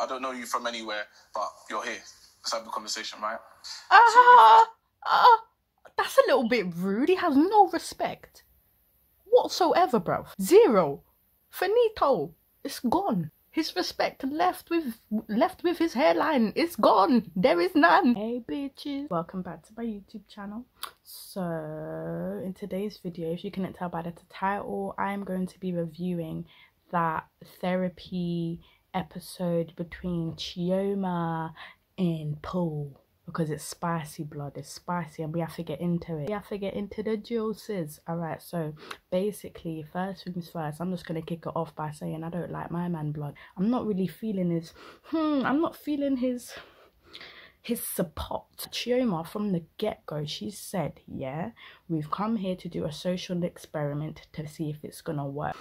I don't know you from anywhere, but you're here. Let's have a conversation, right? That's a little bit rude. He has no respect whatsoever, bro. Zero. Finito. It's gone. His respect left with his hairline. It's gone. There is none. Hey bitches, welcome back to my YouTube channel. So in today's video, if you couldn't tell by the title, I'm going to be reviewing that therapy episode between Chioma and Paul, because it's spicy, blood. It's spicy and we have to get into it. We have to get into the juices. All right, so basically, first things first, I'm just gonna kick it off by saying I don't like my man blood. I'm not really feeling his I'm not feeling his support. Chioma, from the get-go, she said, yeah, we've come here to do a social experiment to see if it's gonna work.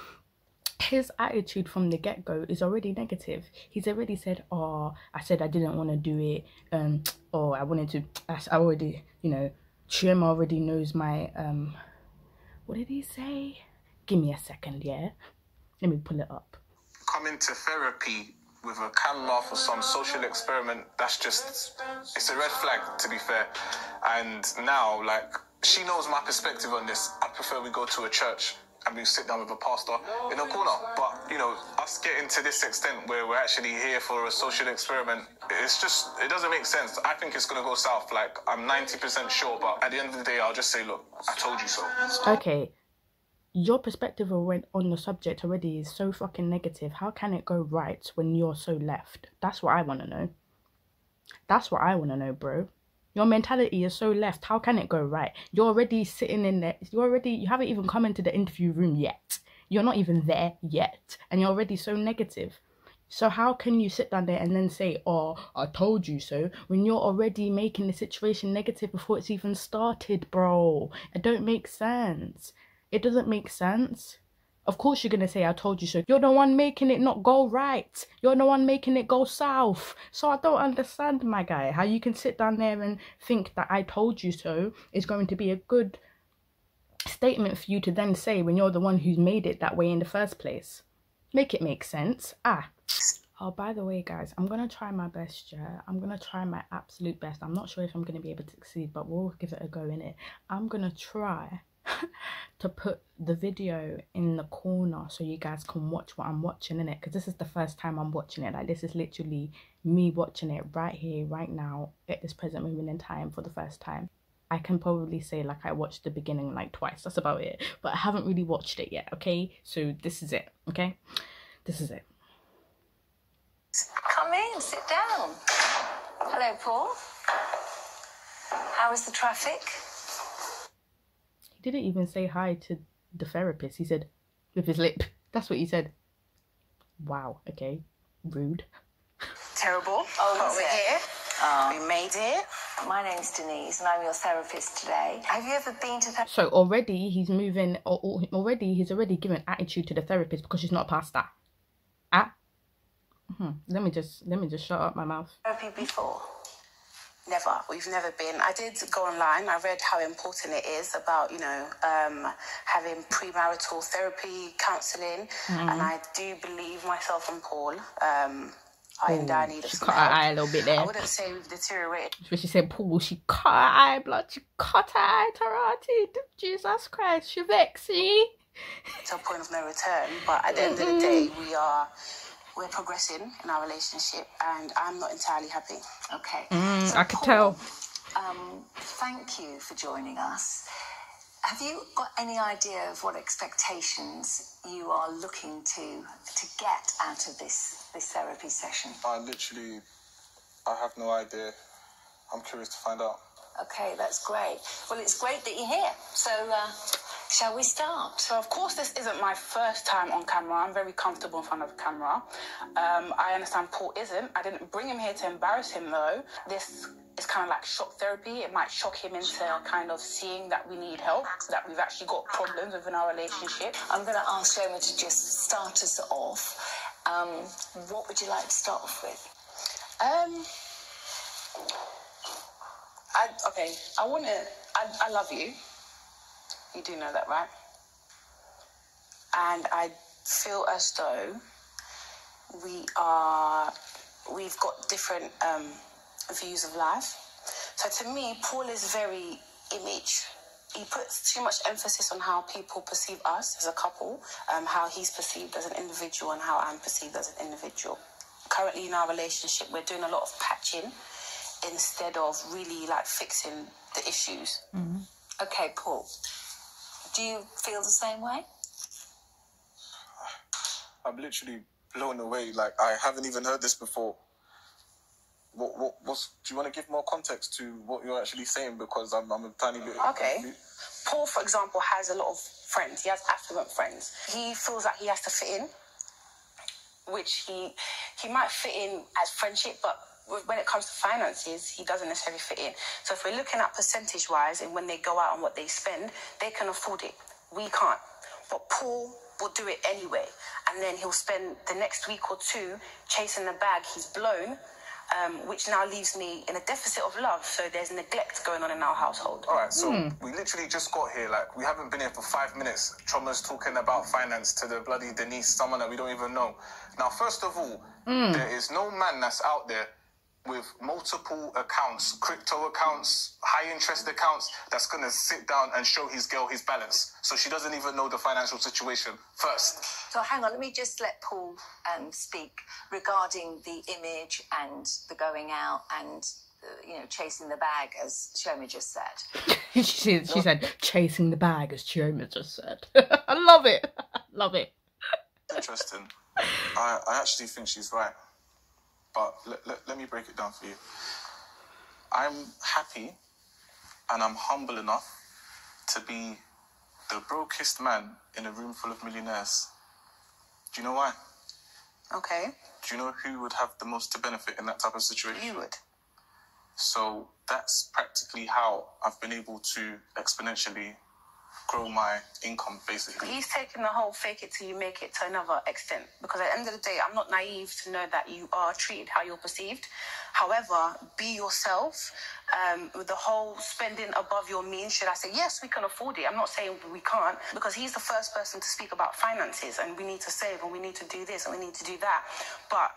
His attitude from the get-go is already negative. He's already said, oh, I said I didn't want to do it, or I wanted to, I already, you know, Chioma already knows my, what did he say? Give me a second, yeah? Let me pull it up. Come into therapy with a camera for some social experiment, that's just, it's a red flag, to be fair. And now, like, she knows my perspective on this. I prefer we go to a church and we sit down with a pastor in a corner. But, you know, us getting to this extent where we're actually here for a social experiment, it's just, it doesn't make sense. I think it's going to go south. Like, I'm 90% sure, but at the end of the day, I'll just say, look, I told you so. Okay, your perspective on the subject already is so fucking negative. How can it go right when you're so left? That's what I want to know. That's what I want to know, bro. Your mentality is so left. How can it go right? You're already sitting in there. You haven't even come into the interview room yet. You're not even there yet. And you're already so negative. So how can you sit down there and then say, oh, I told you so, when you're already making the situation negative before it's even started, bro? It don't make sense. It doesn't make sense. Of course you're going to say, I told you so. You're the one making it not go right. You're the one making it go south. So I don't understand, my guy, how you can sit down there and think that I told you so is going to be a good statement for you to then say when you're the one who's made it that way in the first place. Make it make sense. Oh, by the way, guys, I'm going to try my best, yeah? I'm going to try my absolute best. I'm not sure if I'm going to be able to succeed, but we'll give it a go, innit? I'm going to try to put the video in the corner so you guys can watch what I'm watching, innit? Because this is the first time I'm watching it. Like, this is literally me watching it right here, right now, at this present moment in time for the first time. I can probably say, like, I watched the beginning like twice. That's about it. But I haven't really watched it yet, okay? So this is it, okay? This is it. Come in, sit down. Hello, Paul. How is the traffic? He didn't even say hi to the therapist. He said, with his lip. That's what he said. Wow, okay. Rude. Terrible. Oh, but we're here. We made it. My name's Denise and I'm your therapist today. Have you ever been to therapy? So already he's moving, he's already given attitude to the therapist because she's not a pastor. Let me just shut up my mouth. Therapy before? Never. We've never been. I did go online. I read how important it is about, you know, having premarital therapy, counselling. And I do believe myself and Paul, I need she some cut help. her eye a little bit there. I wouldn't say we've deteriorated. When she said Paul, she cut her eye, blood. She cut her eye, Tarati. Jesus Christ, she vexy. To a point of no return. But at the end of the day, we're progressing in our relationship and I'm not entirely happy. Okay. So I could tell. Thank you for joining us. Have you got any idea of what expectations you are looking to get out of this therapy session? I have no idea. I'm curious to find out. Okay, that's great. Well, it's great that you're here. So, shall we start? So, of course, this isn't my first time on camera. I'm very comfortable in front of the camera. I understand Paul isn't. I didn't bring him here to embarrass him, though. This is kind of like shock therapy. It might shock him into kind of seeing that we need help, that we've actually got problems within our relationship. I'm going to ask Chioma to just start us off. What would you like to start off with? I love you. You do know that, right? And I feel as though we we've got different views of life. So to me, Paul is very image. He puts too much emphasis on how people perceive us as a couple, how he's perceived as an individual and how I'm perceived as an individual. Currently in our relationship, we're doing a lot of patching instead of really like fixing the issues. Mm-hmm. Okay, Paul, do you feel the same way? I'm literally blown away. Like, I haven't even heard this before. What's, do you want to give more context to what you're actually saying? Because I'm a tiny bit... Okay. Paul, for example, has a lot of friends. He has affluent friends. He feels like he has to fit in, which he might fit in as friendship, but when it comes to finances, he doesn't necessarily fit in. So if we're looking at percentage-wise and when they go out and what they spend, they can afford it. We can't. But Paul will do it anyway. And then he'll spend the next week or two chasing the bag he's blown, which now leaves me in a deficit of love. So there's neglect going on in our household. All right, so we literally just got here. Like, we haven't been here for 5 minutes. Chioma's talking about finance to the bloody Denise, someone that we don't even know. Now, first of all, there is no man that's out there with multiple accounts, crypto accounts, high interest accounts, that's going to sit down and show his girl his balance. So she doesn't even know the financial situation first. So hang on, let me just let Paul speak regarding the image and the going out and, chasing the bag, as Chioma just said. she said, chasing the bag, as Chioma just said. I love it. Love it. Interesting. I actually think she's right. But let me break it down for you. I'm happy and I'm humble enough to be the brokest man in a room full of millionaires. Do you know why? Okay. Do you know who would have the most to benefit in that type of situation? You would. So that's practically how I've been able to exponentially grow my income, basically. He's taken the whole fake it till you make it to another extent, because at the end of the day, I'm not naive to know that you are treated how you're perceived. However, be yourself. With the whole spending above your means, should I say, yes, we can afford it. I'm not saying we can't, because he's the first person to speak about finances and we need to save and we need to do this and we need to do that. But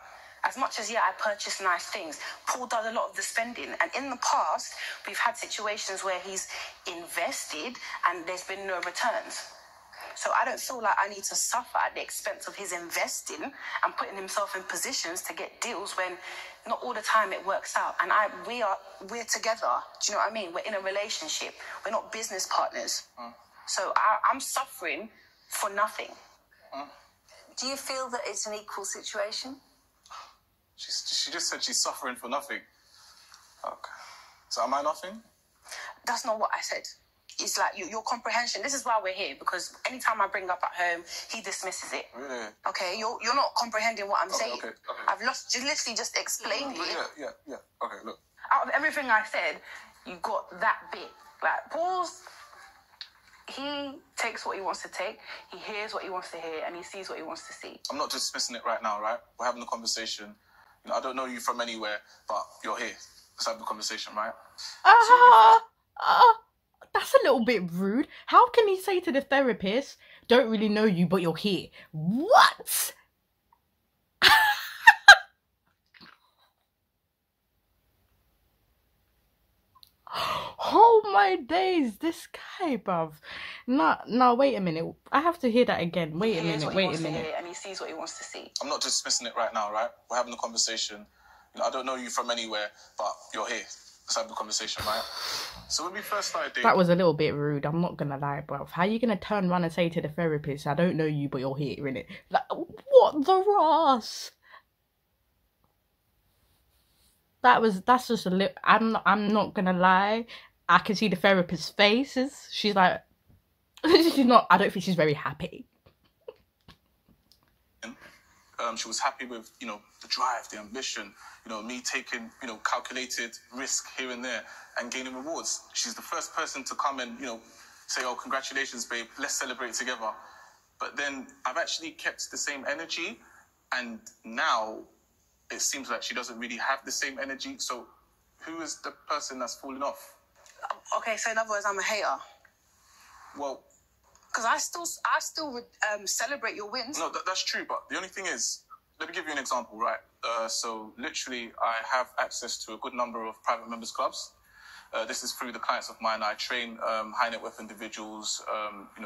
as much as, I purchase nice things, Paul does a lot of the spending. And in the past, we've had situations where he's invested and there's been no returns. So I don't feel like I need to suffer at the expense of his investing and putting himself in positions to get deals when not all the time it works out. And we're together. Do you know what I mean? We're in a relationship. We're not business partners. So I'm suffering for nothing. Do you feel that it's an equal situation? She just said she's suffering for nothing. Okay. So am I nothing? That's not what I said. It's like your comprehension. This is why we're here, because anytime I bring up at home, he dismisses it. Really? Okay, you're not comprehending what I'm saying. Okay. I've literally just explained it. Yeah. Okay, look. Out of everything I said, you got that bit. Like, Paul's, he takes what he wants to take, he hears what he wants to hear, and he sees what he wants to see. I'm not dismissing it right now, right? We're having a conversation. I don't know you from anywhere, but you're here. Let's have the conversation, right? That's a little bit rude. How can he say to the therapist, don't really know you, but you're here? What? Oh my days, this guy, bruv. No, wait a minute. I have to hear that again. Wait a minute. And he sees what he wants to see. I'm not dismissing it right now, right? We're having a conversation. I don't know you from anywhere, but you're here. Let's have the conversation, right? So when we first started dating... That was a little bit rude, I'm not gonna lie, bruv. How are you gonna turn around and say to the therapist, I don't know you, but you're here, innit? Like, what the Ross? That's just a little... I'm not gonna lie. I can see the therapist's faces. She's like... she's not... I don't think she's very happy. She was happy with, the drive, the ambition, me taking, calculated risk here and there and gaining rewards. She's the first person to come and, say, oh, congratulations, babe, let's celebrate together. But then I've actually kept the same energy, and now it seems like she doesn't really have the same energy. So who is the person that's falling off? Okay, so in other words, I'm a hater. Well... Because I still celebrate your wins. No, that's true, but the only thing is, let me give you an example, right? So literally, I have access to a good number of private members clubs. This is through the clients of mine. I train high net worth individuals,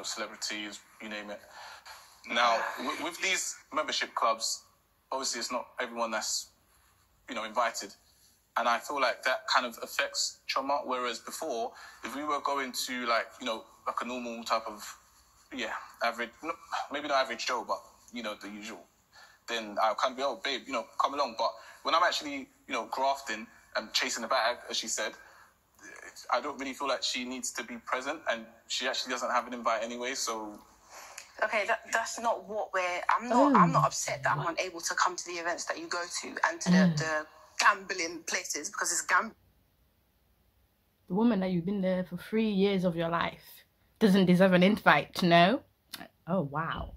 celebrities, you name it. Now, with these membership clubs, obviously it's not everyone that's, invited. And I feel like that kind of affects Chioma. Whereas before, if we were going to like a normal type of, average, maybe not average Joe, but, the usual, then I kind of be, oh, babe, come along. But when I'm actually, grafting and chasing the bag, as she said, I don't really feel like she needs to be present, and she actually doesn't have an invite anyway, so... Okay, that's not what I'm not upset that I'm unable to come to the events that you go to and to the gambling places, because it's gambling. The woman that you've been there for 3 years of your life doesn't deserve an invite, no? Oh, wow.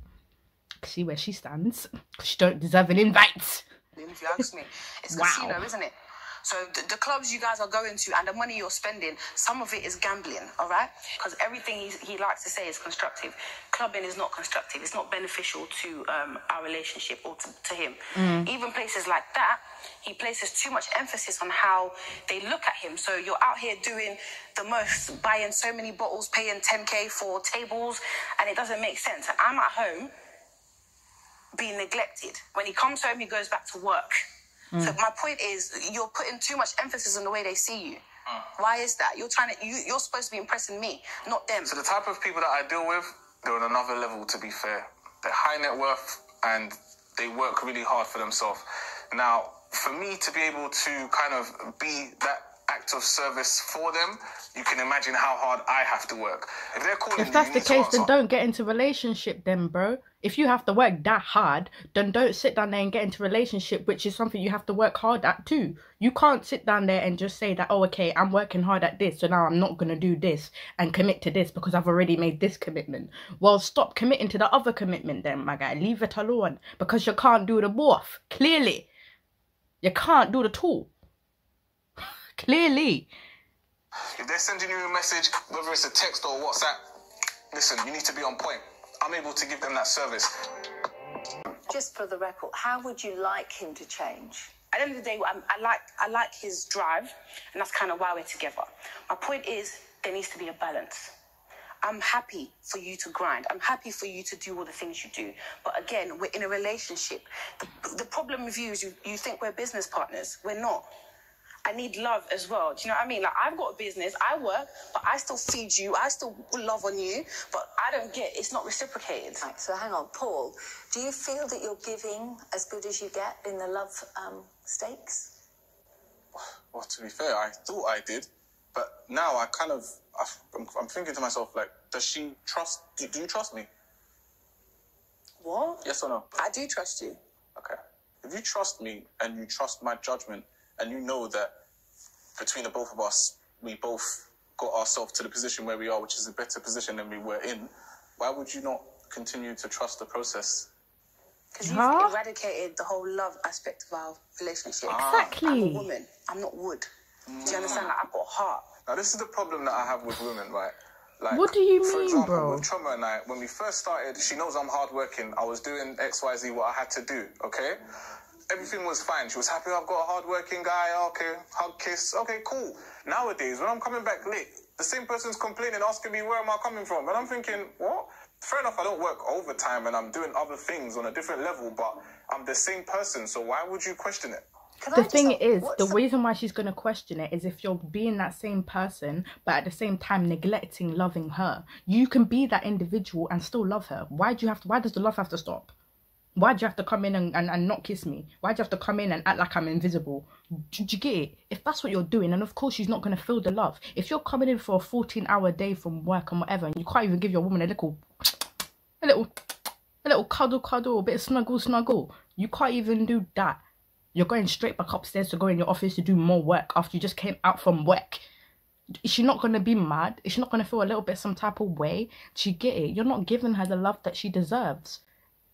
See where she stands. She don't deserve an invite. If you ask me, it's casino, isn't it? So the clubs you guys are going to and the money you're spending, some of it is gambling, all right? Because everything he likes to say is constructive. Clubbing is not constructive. It's not beneficial to our relationship or to him. Even places like that, he places too much emphasis on how they look at him. So you're out here doing the most, buying so many bottles, paying 10K for tables, and it doesn't make sense. I'm at home being neglected. When he comes home, he goes back to work. So my point is, you're putting too much emphasis on the way they see you. Why is that? You're supposed to be impressing me, not them. So the type of people that I deal with, they're on another level, to be fair. They're high net worth and they work really hard for themselves. Now, for me to be able to kind of be that act of service for them, you can imagine how hard I have to work. If they're calling If that's the case, then don't get into relationship then, bro. If you have to work that hard, then don't sit down there and get into relationship, which is something you have to work hard at too. You can't sit down there and just say that, oh, okay, I'm working hard at this, so now I'm not going to do this and commit to this because I've already made this commitment. Well, stop committing to the other commitment then, my guy. Leave it alone, because you can't do the both. Clearly. You can't do the two. Clearly. If they're sending you a message, whether it's a text or WhatsApp, listen, you need to be on point. I'm able to give them that service. Just for the record, how would you like him to change? At the end of the day, I like his drive, and that's kind of why we're together. My point is, there needs to be a balance. I'm happy for you to grind. I'm happy for you to do all the things you do. But again, we're in a relationship. The problem with you is you think we're business partners. We're not. I need love as well. Do you know what I mean? Like, I've got a business, I work, but I still feed you, I still love on you, but I don't get, it's not reciprocated. Right, so hang on, Paul, do you feel that you're giving as good as you get in the love stakes? Well, to be fair, I thought I did, but now I'm thinking to myself, like, does she trust, do you trust me? What? Yes or no? I do trust you. Okay. If you trust me and you trust my judgment, and you know that between the both of us, we both got ourselves to the position where we are, which is a better position than we were in, why would you not continue to trust the process? Because you've eradicated the whole love aspect of our relationship. Exactly. I'm a woman. I'm not wood. Do you understand? Like, I've got a heart. Now, this is the problem that I have with women, right? Like, what do you for mean, example, bro? with Chioma and I, when we first started, she knows I'm hardworking. I was doing X, Y, Z, what I had to do, okay? Everything was fine. She was happy. I've got a hard-working guy. Okay, hug, kiss. Okay, cool. Nowadays, when I'm coming back late, the same person's complaining, asking me where am I coming from, and I'm thinking, what? Fair enough, I don't work overtime and I'm doing other things on a different level, but I'm the same person. So why would you question it? The thing is, the reason why she's going to question it is if you're being that same person, but at the same time neglecting loving her. You can be that individual and still love her. Why does the love have to stop? Why do you have to come in and not kiss me? Why do you have to come in and act like I'm invisible? Do you get it? If that's what you're doing, and of course she's not going to feel the love. If you're coming in for a 14-hour day from work and whatever, and you can't even give your woman a little cuddle, a bit of snuggle. You can't even do that. You're going straight back upstairs to go in your office to do more work after you just came out from work. Is she not going to be mad? Is she not going to feel a little bit some type of way? Do you get it? You're not giving her the love that she deserves.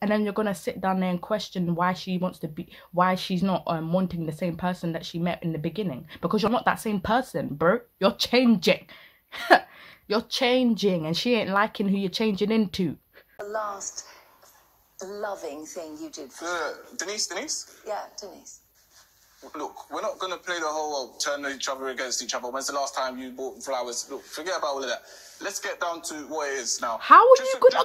And then you're going to sit down there and question why she wants to be, why she's not wanting the same person that she met in the beginning. Because you're not that same person, bro. You're changing. You're changing, and she ain't liking who you're changing into. The last loving thing you did for Denise? Yeah, Denise. Look, we're not going to play the whole turn each other against each other. When's the last time you bought flowers? Look, forget about all of that. Let's get down to what it is now. How are you gonna...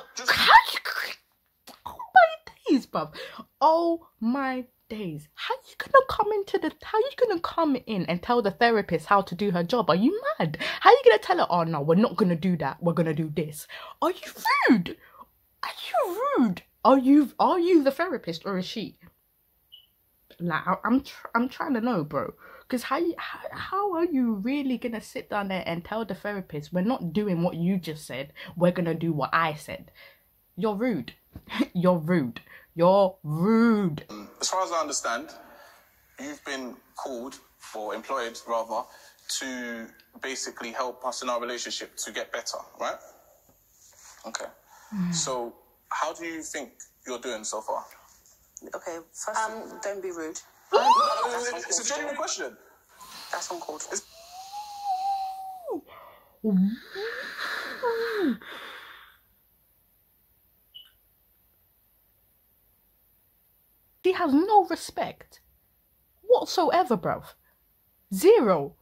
Oh my days, bruv. Oh my days. How you gonna come in and tell the therapist how to do her job? Are you mad? How are you gonna tell her, oh no, we're not gonna do that, we're gonna do this? Are you rude? Are you rude? Are you the therapist, or is she? Like, I'm trying to know, bro. Because how are you really gonna sit down there and tell the therapist, we're not doing what you just said, we're gonna do what I said? You're rude. You're rude. You're rude. As far as I understand, you've been called, or employed rather, to basically help us in our relationship to get better, right? Okay. So how do you think you're doing so far? Okay, first, don't be rude. It's a genuine question. That's uncalled for. She has no respect whatsoever, bruv. Zero.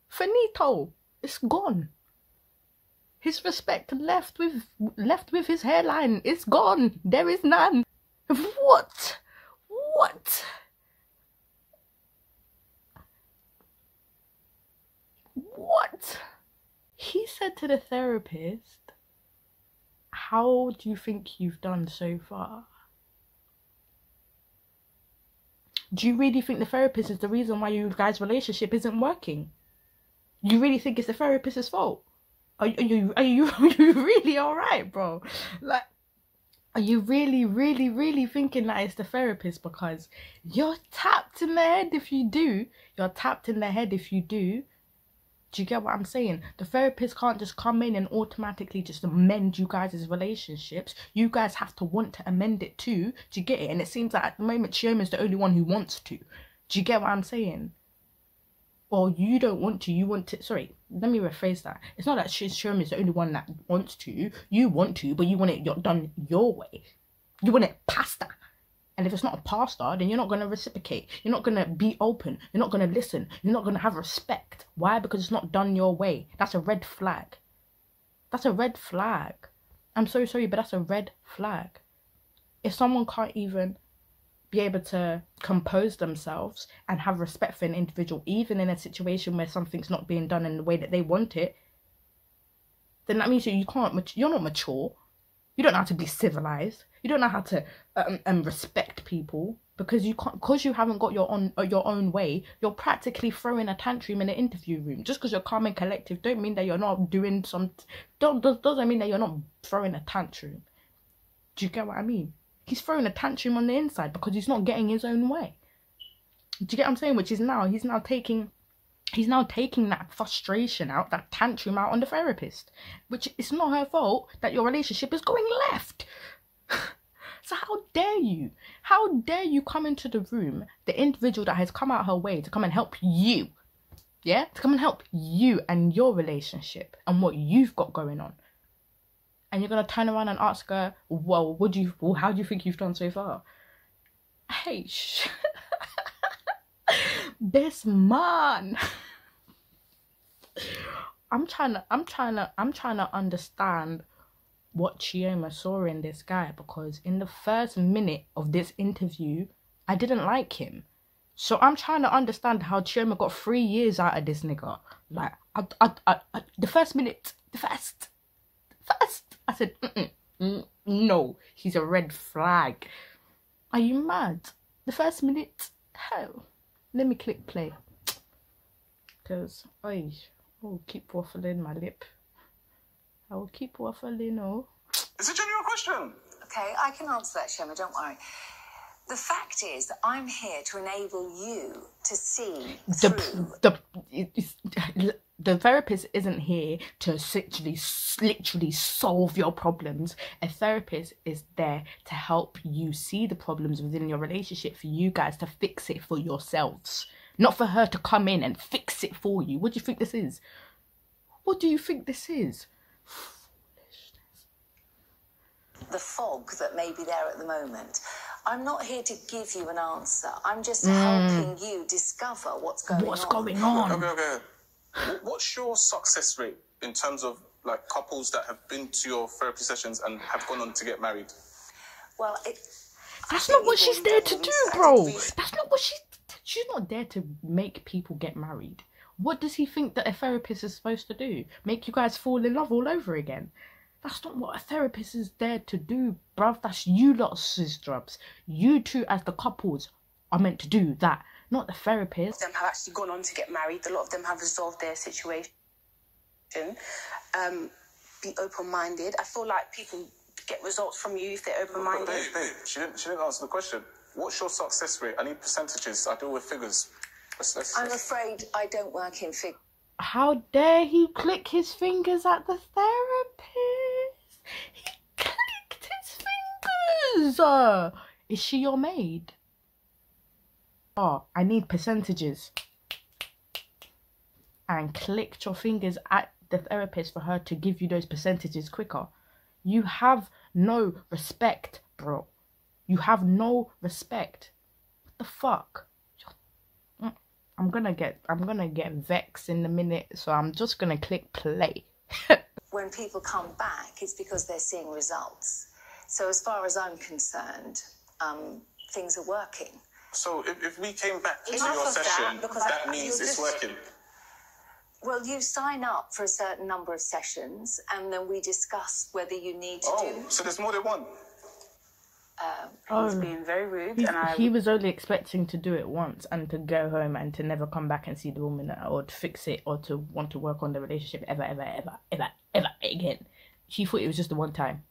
Finito. It's gone. His respect left with his hairline. It's gone. There is none. What? What? What? He said to the therapist, how do you think you've done so far? Do you really think the therapist is the reason why you guys' relationship isn't working? You really think it's the therapist's fault? Are you really alright, bro? Like, are you really thinking that it's the therapist? Because you're tapped in the head if you do. You're tapped in the head if you do. Do you get what I'm saying? The therapist can't just come in and automatically just amend you guys' relationships. You guys have to want to amend it too. Do you get it? And it seems like at the moment Chioma's the only one who wants to. Do you get what I'm saying? Or you don't want to, you want to... Sorry, let me rephrase that. It's not that Chioma's the only one that wants to. You want to, but you want it done your way. You want it pasta. And if it's not a pasta, then you're not going to reciprocate. You're not going to be open. You're not going to listen. You're not going to have respect. Why? Because it's not done your way. That's a red flag. That's a red flag. I'm so sorry, but that's a red flag. If someone can't even be able to compose themselves and have respect for an individual, even in a situation where something's not being done in the way that they want it, then that means you're not mature. You don't know how to be civilized. You don't know how to respect people, because you haven't got your own way. You're practically throwing a tantrum in an interview room. Just because you're calm and collective don't mean that you're not doing doesn't mean that you're not throwing a tantrum. Do you get what I mean? He's throwing a tantrum on the inside because he's not getting his own way. Do you get what I'm saying? Which is he's now taking that frustration out, that tantrum out on the therapist. Which it's not her fault that your relationship is going left. So how dare you? How dare you come into the room, the individual that has come out her way to come and help you, yeah? To come and help you and your relationship and what you've got going on. And you're going to turn around and ask her, well, how do you think you've done so far? Hey, this man. I'm trying to understand what Chioma saw in this guy, because in the first minute of this interview, I didn't like him. So I'm trying to understand how Chioma got 3 years out of this nigga. Like, the first minute, I said, no, he's a red flag. Are you mad? The first minute, hell, let me click play. Because, I'll keep waffling my lip. I will keep waffling, oh. It's a genuine question. Okay, I can answer that, Chioma, don't worry. The fact is that I'm here to enable you to see the therapist isn't here to literally solve your problems. A therapist is there to help you see the problems within your relationship, for you guys to fix it for yourselves. Not for her to come in and fix it for you. What do you think this is? What do you think this is? the fog that may be there at the moment. I'm not here to give you an answer. I'm just helping you discover what's going on. What's going on? Okay. What's your success rate in terms of like couples that have been to your therapy sessions and have gone on to get married? Well, that's not what she's there to do, bro. That's not what she's not there to make people get married. What does he think that a therapist is supposed to do? Make you guys fall in love all over again? That's not what a therapist is there to do, bruv. That's you lot's jobs. You two as the couples are meant to do that, not the therapist. Them have actually gone on to get married. A lot of them have resolved their situation. Be open-minded. I feel like people get results from you if they're open-minded. Babe, she didn't answer the question. What's your success rate? I need percentages. I deal with figures. I'm afraid I don't work in figures. How dare he click his fingers at the therapist? He clicked his fingers. Is she your maid? Oh, I need percentages. And clicked your fingers at the therapist for her to give you those percentages quicker. You have no respect, bro. You have no respect. What the fuck? I'm gonna get vexed in a minute, so I'm just gonna click play. When people come back, it's because they're seeing results. So as far as I'm concerned, things are working. So if we came back to your session, that means it's working. Well, you sign up for a certain number of sessions, and then we discuss whether you need to do... So there's more than one? He's being very rude. He was only expecting to do it once and to go home and to never come back and see the woman or to fix it or to want to work on the relationship ever again. He thought it was just the one time.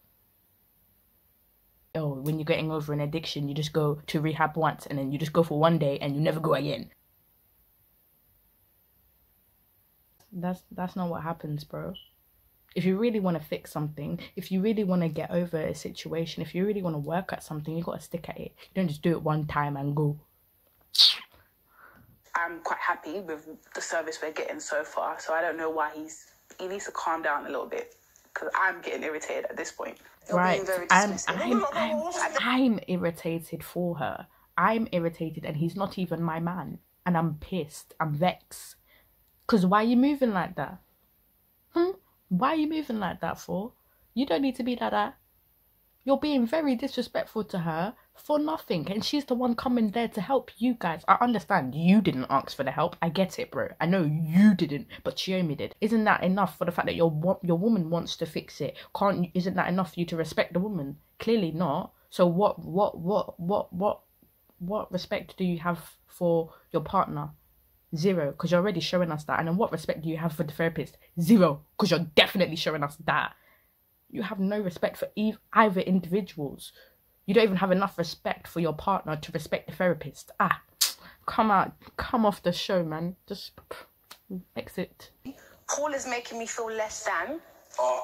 Oh, when you're getting over an addiction, you just go to rehab once and then you just go for one day and you never go again. That's not what happens, bro. If you really want to fix something, if you really want to get over a situation, if you really want to work at something, you got to stick at it. You don't just do it one time and go. I'm quite happy with the service we're getting so far, so I don't know why he needs to calm down a little bit, because I'm getting irritated at this point. Right, I'm irritated for her. I'm irritated and he's not even my man. And I'm pissed, I'm vexed. Because why are you moving like that? Why are you moving like that for? You don't need to be like that. You're being very disrespectful to her for nothing. And she's the one coming there to help you guys. I understand you didn't ask for the help. I get it, bro. I know you didn't, but Chioma did. Isn't that enough for the fact that your woman wants to fix it? Isn't that enough for you to respect the woman? Clearly not. So what respect do you have for your partner? 0, because you're already showing us that. And then what respect do you have for the therapist? 0, because you're definitely showing us that. You have no respect for either individuals. You don't even have enough respect for your partner to respect the therapist. Come off the show, man. Just exit. Paul is making me feel less than.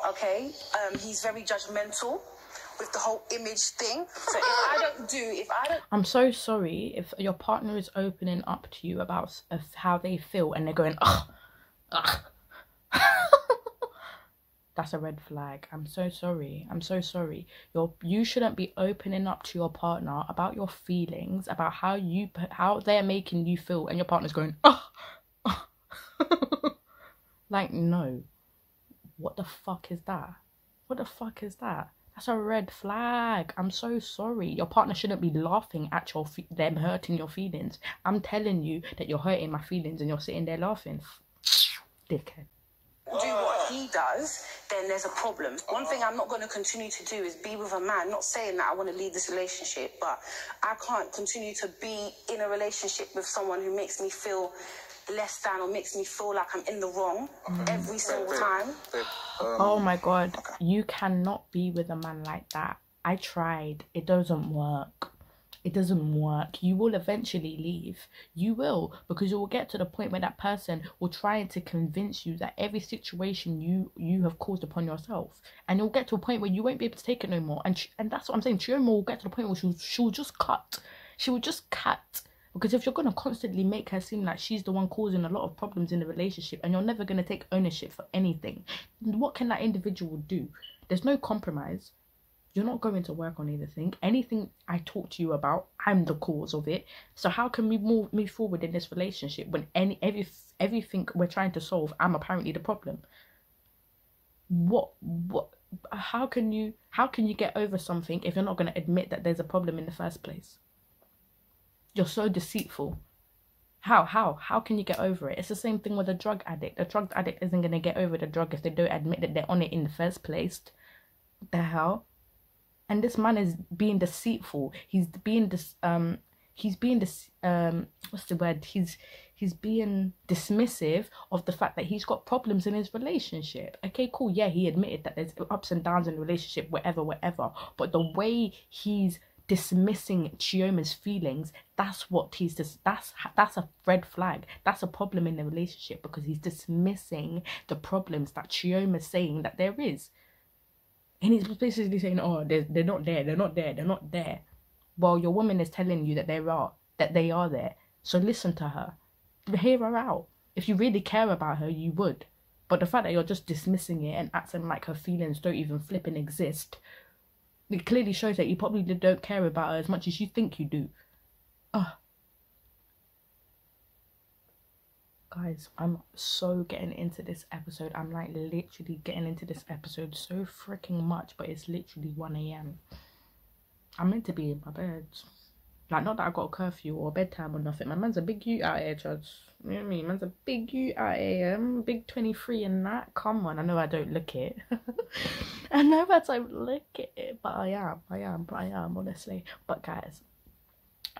Okay, he's very judgmental with the whole image thing. So if I don't... I'm so sorry if your partner is opening up to you about how they feel and they're going, ugh. That's a red flag. I'm so sorry. I'm so sorry. You shouldn't be opening up to your partner about your feelings, about how they're making you feel, and your partner's going, like, no. What the fuck is that? What the fuck is that? That's a red flag. I'm so sorry. Your partner shouldn't be laughing at them hurting your feelings. I'm telling you that you're hurting my feelings and you're sitting there laughing. Dickhead. Do what he does, then there's a problem. One thing I'm not going to continue to do is be with a man. Not saying that I want to leave this relationship, but I can't continue to be in a relationship with someone who makes me feel less than or makes me feel like I'm in the wrong every single time. Oh my God. You cannot be with a man like that. I tried. It doesn't work. It doesn't work. You will eventually leave. You will, because you will get to the point where that person will try to convince you that every situation you have caused upon yourself, and you'll get to a point where you won't be able to take it no more. And that's what I'm saying. Chioma will get to the point where she'll just cut. She will just cut. Because if you're going to constantly make her seem like she's the one causing a lot of problems in the relationship and you're never going to take ownership for anything, what can that individual do? There's no compromise. You're not going to work on anything. Anything I talk to you about, I'm the cause of it. So how can we move forward in this relationship when everything we're trying to solve, I'm apparently the problem? How can you get over something if you're not going to admit that there's a problem in the first place? You're so deceitful. How can you get over it? It's the same thing with a drug addict. A drug addict isn't going to get over the drug if they don't admit that they're on it in the first place. What the hell? And this man is being deceitful. He's being dismissive of the fact that he's got problems in his relationship. Okay, cool. Yeah, he admitted that there's ups and downs in the relationship, whatever. But the way he's dismissing Chioma's feelings, that's a red flag. That's a problem in the relationship, because he's dismissing the problems that Chioma's saying that there is. And he's basically saying, oh, they're not there. Well, your woman is telling you that they are there. So listen to her. Hear her out. If you really care about her, you would. But the fact that you're just dismissing it and acting like her feelings don't even flipping exist, it clearly shows that you probably don't care about her as much as you think you do. Guys, I'm so getting into this episode. I'm like literally getting into this episode so freaking much, but it's literally 1 a.m. I'm meant to be in my bed. Like, not that I got a curfew or bedtime or nothing. My man's a big you out here, Chudge. You know what I mean? Man's a big you out here. I'm big 23 and that. Come on, I know I don't look it. I know I don't look it, but I am, honestly. But guys,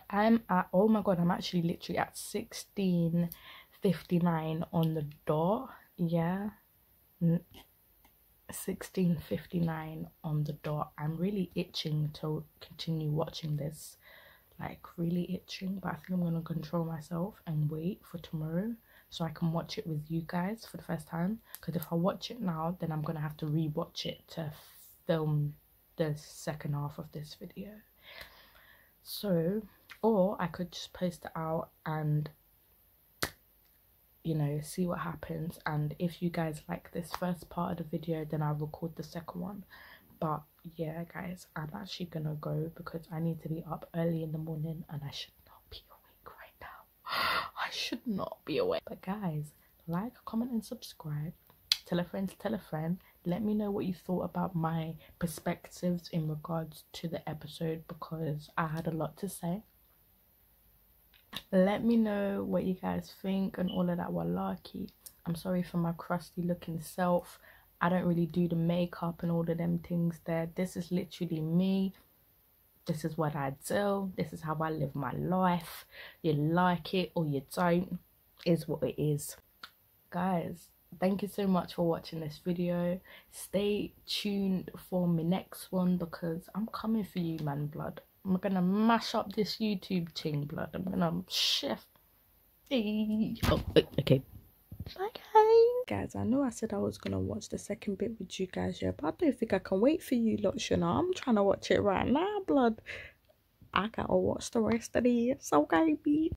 I'm at, oh my god, I'm actually literally at 16:59 on the dot. Yeah, 16:59 on the dot. I'm really itching to continue watching this, like really itching, but I think I'm gonna control myself and wait for tomorrow so I can watch it with you guys for the first time, because if I watch it now, then I'm gonna have to re-watch it to film the second half of this video. So, or I could just post it out and, you know, see what happens. And if you guys like this first part of the video, then I'll record the second one. But yeah, guys, I'm actually gonna go because I need to be up early in the morning and I should not be awake right now. I should not be awake. But guys, like, comment and subscribe. Tell a friend. Let me know what you thought about my perspectives in regards to the episode, because I had a lot to say. Let me know what you guys think and all of that wallahi. I'm sorry for my crusty looking self. I don't really do the makeup and all of them things there. This is literally me. This is what I do. This is how I live my life. You like it or you don't, is what it is. Guys, thank you so much for watching this video. Stay tuned for my next one, because I'm coming for you, man, blood. I'm gonna mash up this YouTube thing, blood. I'm gonna chef. Oh, okay. Bye, guys. I know I said I was gonna watch the second bit with you guys, yeah, but I don't think I can wait for you lot, you know. I'm trying to watch it right now, blood. I gotta watch the rest of this, okay, baby.